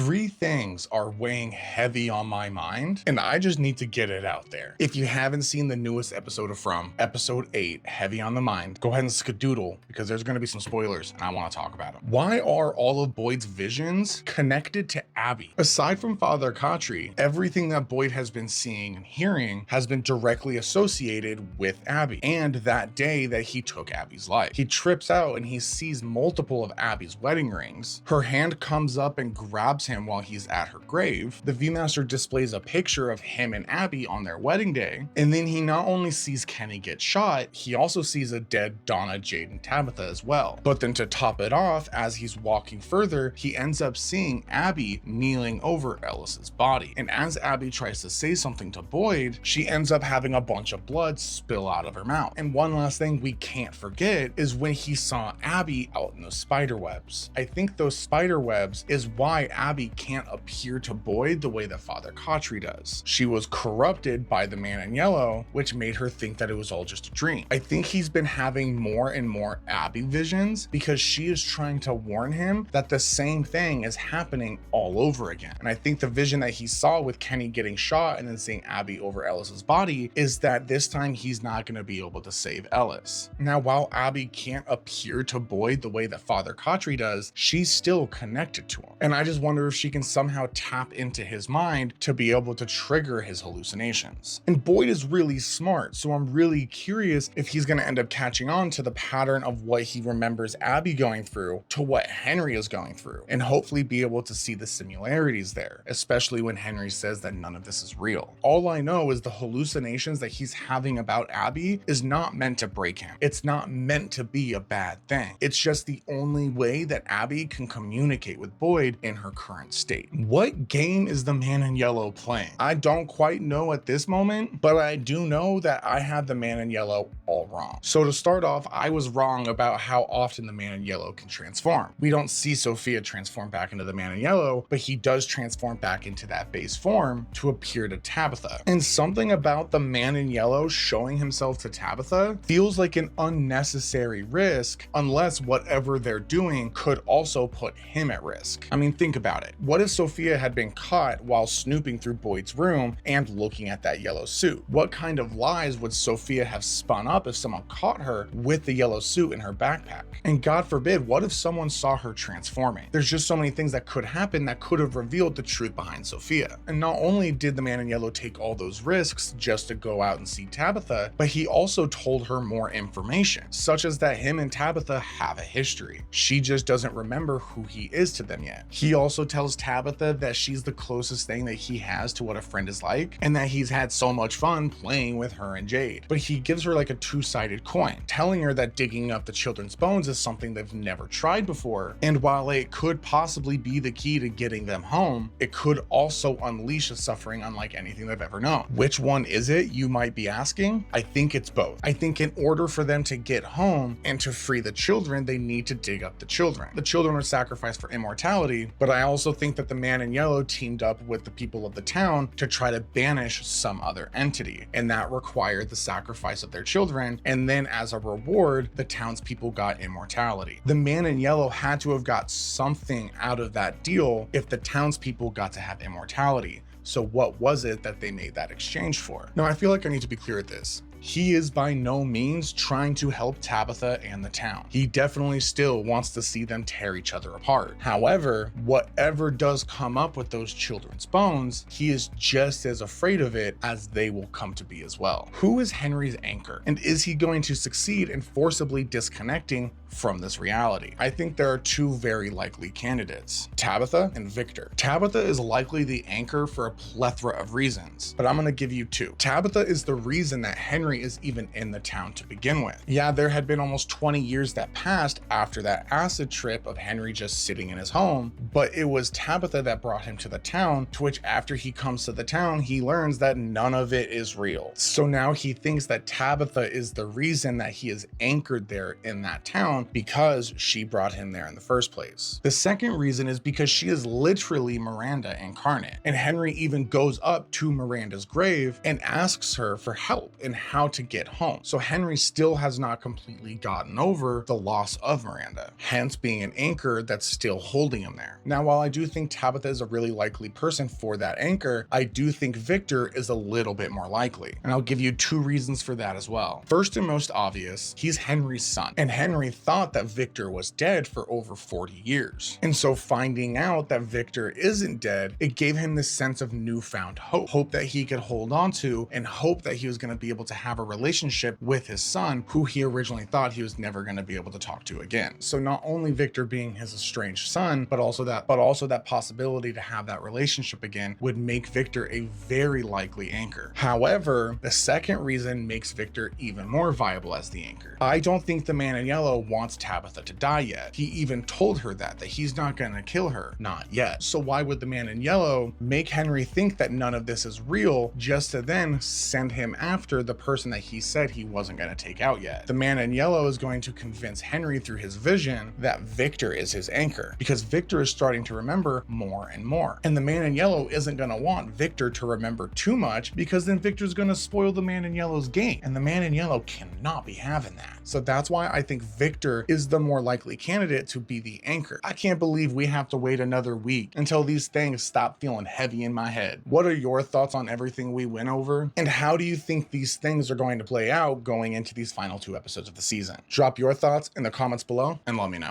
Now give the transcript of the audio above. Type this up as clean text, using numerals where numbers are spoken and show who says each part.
Speaker 1: Three things are weighing heavy on my mind, and I just need to get it out there. If you haven't seen the newest episode of From, episode 8, Heavy on the Mind, go ahead and skedoodle because there's going to be some spoilers and I want to talk about them. Why are all of Boyd's visions connected to Abby? Aside from Father Khatri, everything that Boyd has been seeing and hearing has been directly associated with Abby and that day that he took Abby's life. He trips out and he sees multiple of Abby's wedding rings. Her hand comes up and grabs him while he's at her grave. The Viewmaster displays a picture of him and Abby on their wedding day, and then he not only sees Kenny get shot, he also sees a dead Donna, Jade, and Tabitha as well. But then to top it off, as he's walking further, he ends up seeing Abby kneeling over Ellis's body. And as Abby tries to say something to Boyd, she ends up having a bunch of blood spill out of her mouth. And one last thing we can't forget is when he saw Abby out in the spider webs. I think those spider webs is why Abby can't appear to Boyd the way that Father Khatri does. She was corrupted by the man in yellow, which made her think that it was all just a dream. I think he's been having more and more Abby visions because she is trying to warn him that the same thing is happening all over again. And I think the vision that he saw with Kenny getting shot and then seeing Abby over Ellis's body is that this time he's not going to be able to save Ellis. Now, while Abby can't appear to Boyd the way that Father Khatri does, she's still connected to him. And I just wonder if she can somehow tap into his mind to be able to trigger his hallucinations. And Boyd is really smart, so I'm really curious if he's going to end up catching on to the pattern of what he remembers Abby going through to what Henry is going through, and hopefully be able to see the similarities there, especially when Henry says that none of this is real. All I know is the hallucinations that he's having about Abby is not meant to break him. It's not meant to be a bad thing. It's just the only way that Abby can communicate with Boyd in her current state. What game is the man in yellow playing? I don't quite know at this moment, but I do know that I had the man in yellow all wrong. So to start off, I was wrong about how often the man in yellow can transform. We don't see Sophia transform back into the man in yellow, but he does transform back into that base form to appear to Tabitha. And something about the man in yellow showing himself to Tabitha feels like an unnecessary risk unless whatever they're doing could also put him at risk. I mean, think about it. What if Sophia had been caught while snooping through Boyd's room and looking at that yellow suit? What kind of lies would Sophia have spun up if someone caught her with the yellow suit in her backpack? And God forbid, what if someone saw her transforming? There's just so many things that could happen that could have revealed the truth behind Sophia. And not only did the man in yellow take all those risks just to go out and see Tabitha, but he also told her more information, such as that him and Tabitha have a history. She just doesn't remember who he is to them yet. He also tells Tabitha that she's the closest thing that he has to what a friend is like, and that he's had so much fun playing with her and Jade. But he gives her like a two-sided coin, telling her that digging up the children's bones is something they've never tried before, and while it could possibly be the key to getting them home, it could also unleash a suffering unlike anything they've ever known. Which one is it, you might be asking? I think it's both. I think in order for them to get home and to free the children, they need to dig up the children. The children are sacrificed for immortality, but I also think that the man in yellow teamed up with the people of the town to try to banish some other entity, and that required the sacrifice of their children, and then as a reward, the townspeople got immortality. The man in yellow had to have got something out of that deal if the townspeople got to have immortality. So what was it that they made that exchange for? Now, I feel like I need to be clear at this. He is by no means trying to help Tabitha and the town. He definitely still wants to see them tear each other apart. However, whatever does come up with those children's bones, he is just as afraid of it as they will come to be as well. Who is Henry's anchor? And is he going to succeed in forcibly disconnecting from this reality? I think there are two very likely candidates, Tabitha and Victor. Tabitha is likely the anchor for a plethora of reasons, but I'm going to give you two. Tabitha is the reason that Henry is even in the town to begin with. Yeah, there had been almost 20 years that passed after that acid trip of Henry just sitting in his home, but it was Tabitha that brought him to the town, to which after he comes to the town, he learns that none of it is real. So now he thinks that Tabitha is the reason that he is anchored there in that town, down because she brought him there in the first place. The second reason is because she is literally Miranda incarnate, and Henry even goes up to Miranda's grave and asks her for help in how to get home. So Henry still has not completely gotten over the loss of Miranda, hence being an anchor that's still holding him there. Now, while I do think Tabitha is a really likely person for that anchor, I do think Victor is a little bit more likely, and I'll give you two reasons for that as well. First and most obvious, he's Henry's son, and Henry thought that Victor was dead for over 40 years. And so finding out that Victor isn't dead, it gave him this sense of newfound hope that he could hold on to, and hope that he was going to be able to have a relationship with his son, who he originally thought he was never going to be able to talk to again. So not only Victor being his estranged son, but also that possibility to have that relationship again would make Victor a very likely anchor. However, the second reason makes Victor even more viable as the anchor. I don't think the man in yellow wants Tabitha to die yet. He even told her that he's not going to kill her, not yet. So why would the man in yellow make Henry think that none of this is real just to then send him after the person that he said he wasn't going to take out yet? The man in yellow is going to convince Henry through his vision that Victor is his anchor, because Victor is starting to remember more and more. And the man in yellow isn't going to want Victor to remember too much, because then Victor's going to spoil the man in yellow's game, and the man in yellow cannot be having that. So that's why I think Victor is the more likely candidate to be the anchor. I can't believe we have to wait another week until these things stop feeling heavy in my head. What are your thoughts on everything we went over? And how do you think these things are going to play out going into these final 2 episodes of the season? Drop your thoughts in the comments below and let me know.